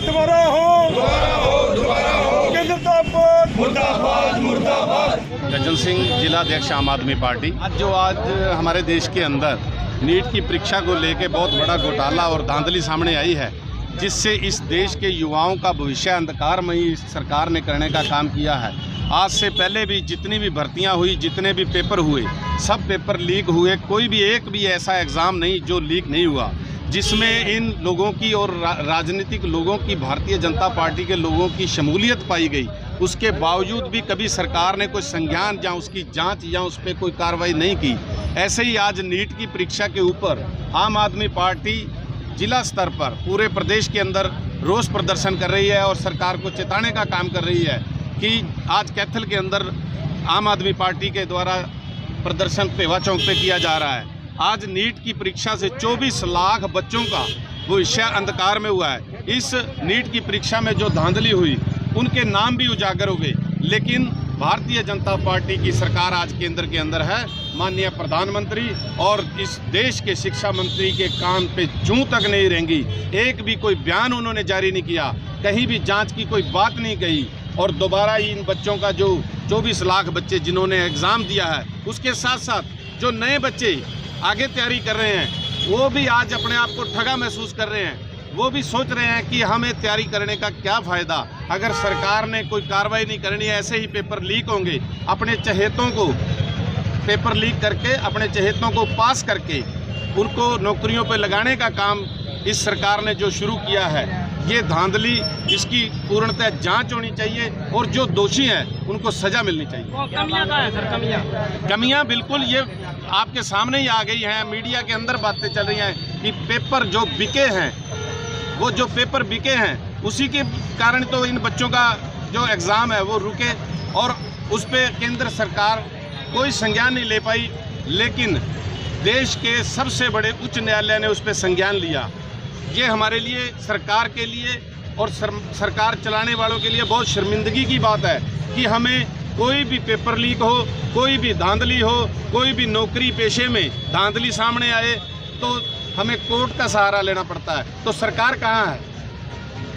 दोबारा हो जिंदाबाद मुर्दाबाद मुर्दाबाद। गजल सिंह, जिला अध्यक्ष आम आदमी पार्टी। आज हमारे देश के अंदर नीट की परीक्षा को लेकर बहुत बड़ा घोटाला और धांधली सामने आई है, जिससे इस देश के युवाओं का भविष्य अंधकारमयी सरकार ने करने का काम किया है। आज से पहले भी जितनी भी भर्तियां हुई, जितने भी पेपर हुए, सब पेपर लीक हुए। कोई भी एक भी ऐसा एग्ज़ाम नहीं जो लीक नहीं हुआ, जिसमें इन लोगों की और राजनीतिक लोगों की, भारतीय जनता पार्टी के लोगों की शमूलियत पाई गई। उसके बावजूद भी कभी सरकार ने कोई संज्ञान या उसकी जांच या उस पर कोई कार्रवाई नहीं की। ऐसे ही आज नीट की परीक्षा के ऊपर आम आदमी पार्टी जिला स्तर पर पूरे प्रदेश के अंदर रोष प्रदर्शन कर रही है और सरकार को चेताने का काम कर रही है कि आज कैथल के अंदर आम आदमी पार्टी के द्वारा प्रदर्शन पेवा चौक पे किया जा रहा है। आज नीट की परीक्षा से 24 लाख बच्चों का भविष्य अंधकार में हुआ है। इस नीट की परीक्षा में जो धांधली हुई, उनके नाम भी उजागर हो गए, लेकिन भारतीय जनता पार्टी की सरकार आज केंद्र के अंदर है। माननीय प्रधानमंत्री और इस देश के शिक्षा मंत्री के कान पे जूं तक नहीं रेंगी। एक भी कोई बयान उन्होंने जारी नहीं किया, कहीं भी जांच की कोई बात नहीं कही। और दोबारा इन बच्चों का जो 24 लाख बच्चे जिन्होंने एग्ज़ाम दिया है, उसके साथ साथ जो नए बच्चे आगे तैयारी कर रहे हैं, वो भी आज अपने आप को ठगा महसूस कर रहे हैं। वो भी सोच रहे हैं कि हमें तैयारी करने का क्या फ़ायदा, अगर सरकार ने कोई कार्रवाई नहीं करनी है, ऐसे ही पेपर लीक होंगे। अपने चहेतों को पेपर लीक करके, अपने चहेतों को पास करके उनको नौकरियों पर लगाने का काम इस सरकार ने जो शुरू किया है, ये धांधली, इसकी पूर्णतः जांच होनी चाहिए और जो दोषी हैं उनको सज़ा मिलनी चाहिए। कमियां क्या है सर? कमियां बिल्कुल ये आपके सामने ही आ गई हैं। मीडिया के अंदर बातें चल रही हैं कि पेपर जो बिके हैं, वो जो पेपर बिके हैं उसी के कारण तो इन बच्चों का जो एग्ज़ाम है वो रुके और उस पर केंद्र सरकार कोई संज्ञान नहीं ले पाई। लेकिन देश के सबसे बड़े उच्च न्यायालय ने उस पर संज्ञान लिया। ये हमारे लिए, सरकार के लिए और सरकार चलाने वालों के लिए बहुत शर्मिंदगी की बात है कि हमें कोई भी पेपर लीक हो, कोई भी धांधली हो, कोई भी नौकरी पेशे में धांधली सामने आए तो हमें कोर्ट का सहारा लेना पड़ता है। तो सरकार कहाँ है?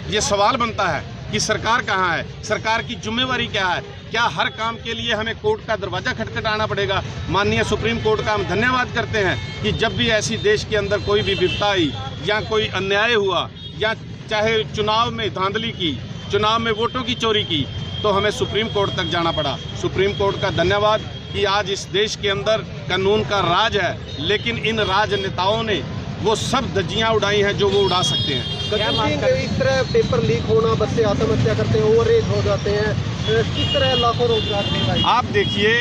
ये सवाल बनता है कि सरकार कहाँ है, सरकार की जिम्मेवारी क्या है? क्या हर काम के लिए हमें कोर्ट का दरवाज़ा खटखटाना पड़ेगा? माननीय सुप्रीम कोर्ट का हम धन्यवाद करते हैं कि जब भी ऐसी देश के अंदर कोई भी विपदा आई या कोई अन्याय हुआ या चाहे चुनाव में धांधली की, चुनाव में वोटों की चोरी की, तो हमें सुप्रीम कोर्ट तक जाना पड़ा। सुप्रीम कोर्ट का धन्यवाद कि आज इस देश के अंदर कानून का राज है, लेकिन इन राजनेताओं ने वो सब धज्जियाँ उड़ाई हैं जो वो उड़ा सकते हैं। इस तरह पेपर लीक होना, बच्चे आत्महत्या करते हैं, ओवरएज हो जाते हैं, किस तरह लाखों रोजगार देगा? आप देखिए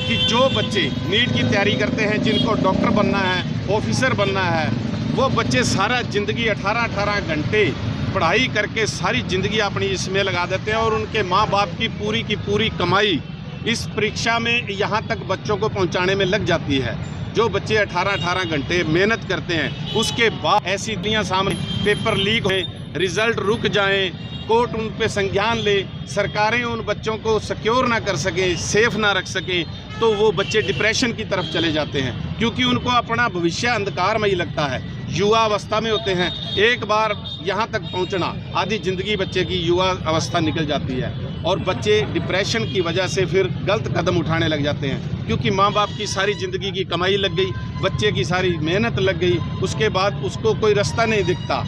कि जो बच्चे नीट की तैयारी करते हैं, जिनको डॉक्टर बनना है, ऑफिसर बनना है, वो बच्चे सारा ज़िंदगी 18-18 घंटे पढ़ाई करके सारी ज़िंदगी अपनी इसमें लगा देते हैं और उनके माँ बाप की पूरी कमाई इस परीक्षा में यहाँ तक बच्चों को पहुँचाने में लग जाती है। जो बच्चे 18-18 घंटे मेहनत करते हैं, उसके बाद ऐसी दुनिया सामने पेपर लीक हो, रिज़ल्ट रुक जाएं, कोर्ट उन पे संज्ञान ले, सरकारें उन बच्चों को सिक्योर ना कर सकें, सेफ ना रख सकें, तो वो बच्चे डिप्रेशन की तरफ चले जाते हैं, क्योंकि उनको अपना भविष्य अंधकारमयी लगता है। युवा अवस्था में होते हैं, एक बार यहाँ तक पहुँचना, आधी ज़िंदगी बच्चे की युवा अवस्था निकल जाती है और बच्चे डिप्रेशन की वजह से फिर गलत कदम उठाने लग जाते हैं, क्योंकि माँ बाप की सारी ज़िंदगी की कमाई लग गई, बच्चे की सारी मेहनत लग गई, उसके बाद उसको कोई रास्ता नहीं दिखता,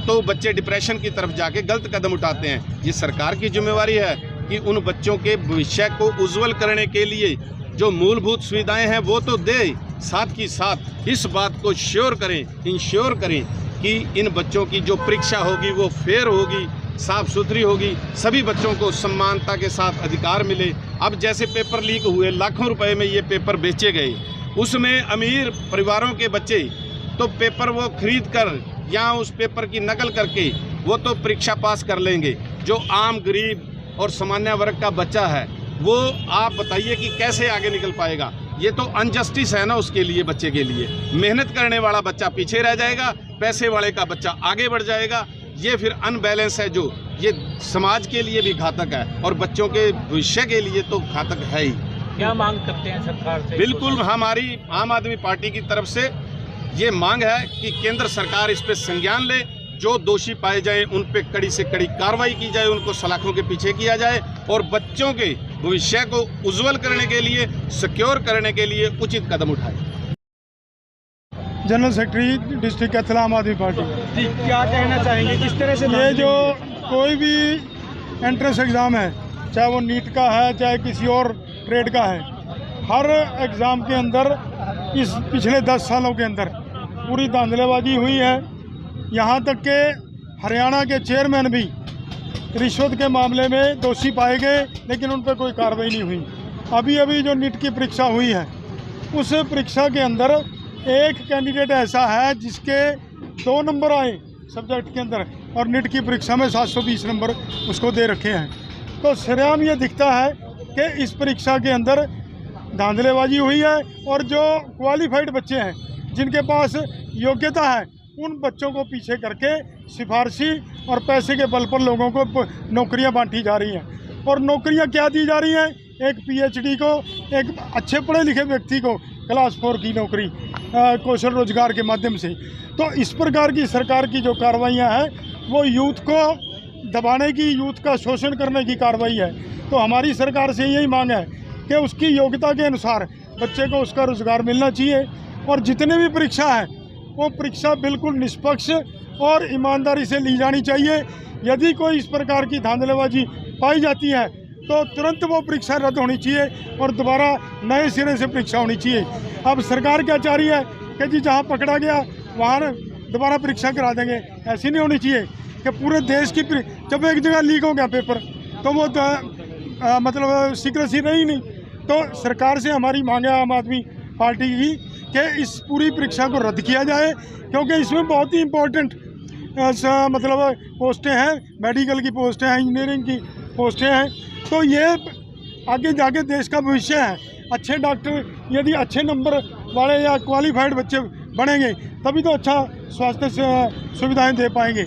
तो बच्चे डिप्रेशन की तरफ जाके गलत कदम उठाते हैं। ये सरकार की जिम्मेवारी है कि उन बच्चों के भविष्य को उज्जवल करने के लिए जो मूलभूत सुविधाएं हैं वो तो दे, साथ ही साथ इस बात को इंश्योर करें कि इन बच्चों की जो परीक्षा होगी वो फेयर होगी, साफ़ सुथरी होगी, सभी बच्चों को समानता के साथ अधिकार मिले। अब जैसे पेपर लीक हुए, लाखों रुपए में ये पेपर बेचे गए, उसमें अमीर परिवारों के बच्चे तो पेपर वो खरीद कर या उस पेपर की नकल करके वो तो परीक्षा पास कर लेंगे। जो आम गरीब और सामान्य वर्ग का बच्चा है, वो आप बताइए कि कैसे आगे निकल पाएगा? ये तो अनजस्टिस है ना उसके लिए, बच्चे के लिए। मेहनत करने वाला बच्चा पीछे रह जाएगा, पैसे वाले का बच्चा आगे बढ़ जाएगा। ये फिर अनबैलेंस है जो ये समाज के लिए भी घातक है और बच्चों के भविष्य के लिए तो घातक है ही। क्या मांग करते हैं सरकार से? बिल्कुल हमारी आम आदमी पार्टी की तरफ से ये मांग है कि केंद्र सरकार इस पर संज्ञान ले जो दोषी पाए जाए उन पे कड़ी से कड़ी कार्रवाई की जाए, उनको सलाखों के पीछे किया जाए और बच्चों के भविष्य को उज्जवल करने के लिए, सिक्योर करने के लिए उचित कदम उठाए। जनरल सेक्रेटरी डिस्ट्रिक्ट कैथल आम आदमी पार्टी। जी, क्या कहना चाहेंगे, किस तरह से ये जो कोई भी एंट्रेंस एग्ज़ाम है, चाहे वो नीट का है चाहे किसी और ट्रेड का है, हर एग्ज़ाम के अंदर इस पिछले 10 सालों के अंदर पूरी धांधलेबाजी हुई है। यहाँ तक के हरियाणा के चेयरमैन भी रिश्वत के मामले में दोषी पाए गए, लेकिन उन पर कोई कार्रवाई नहीं हुई। अभी अभी जो नीट की परीक्षा हुई है, उस परीक्षा के अंदर एक कैंडिडेट ऐसा है जिसके 2 नंबर आए सब्जेक्ट के अंदर और नीट की परीक्षा में 720 नंबर उसको दे रखे हैं। तो सरेआम ये दिखता है कि इस परीक्षा के अंदर धांधलेबाजी हुई है और जो क्वालिफाइड बच्चे हैं, जिनके पास योग्यता है, उन बच्चों को पीछे करके सिफारशी और पैसे के बल पर लोगों को नौकरियां बांटी जा रही हैं। और नौकरियां क्या दी जा रही हैं? एक पीएचडी को, एक अच्छे पढ़े लिखे व्यक्ति को क्लास 4 की नौकरी कौशल रोजगार के माध्यम से। तो इस प्रकार की सरकार की जो कार्रवाइयाँ हैं वो यूथ को दबाने की, यूथ का शोषण करने की कार्रवाई है। तो हमारी सरकार से यही मांग है कि उसकी योग्यता के अनुसार बच्चे को उसका रोजगार मिलना चाहिए और जितने भी परीक्षा है वो परीक्षा बिल्कुल निष्पक्ष और ईमानदारी से ली जानी चाहिए। यदि कोई इस प्रकार की धांधलेबाजी पाई जाती है तो तुरंत वो परीक्षा रद्द होनी चाहिए और दोबारा नए सिरे से परीक्षा होनी चाहिए। अब सरकार क्या चाह रही है कि जी जहाँ पकड़ा गया वहाँ दोबारा परीक्षा करा देंगे, ऐसी नहीं होनी चाहिए कि पूरे देश की जब एक जगह लीक हो गया पेपर तो वो मतलब सीक्रेसी रही नहीं। तो सरकार से हमारी मांग है आम आदमी पार्टी की कि इस पूरी परीक्षा को रद्द किया जाए, क्योंकि इसमें बहुत ही इम्पोर्टेंट मतलब पोस्टें हैं, मेडिकल की पोस्टें हैं, इंजीनियरिंग की पोस्टें हैं। तो ये आगे जाके देश का भविष्य है। अच्छे डॉक्टर यदि अच्छे नंबर वाले या क्वालिफाइड बच्चे बनेंगे तभी तो अच्छा स्वास्थ्य सुविधाएं दे पाएंगे।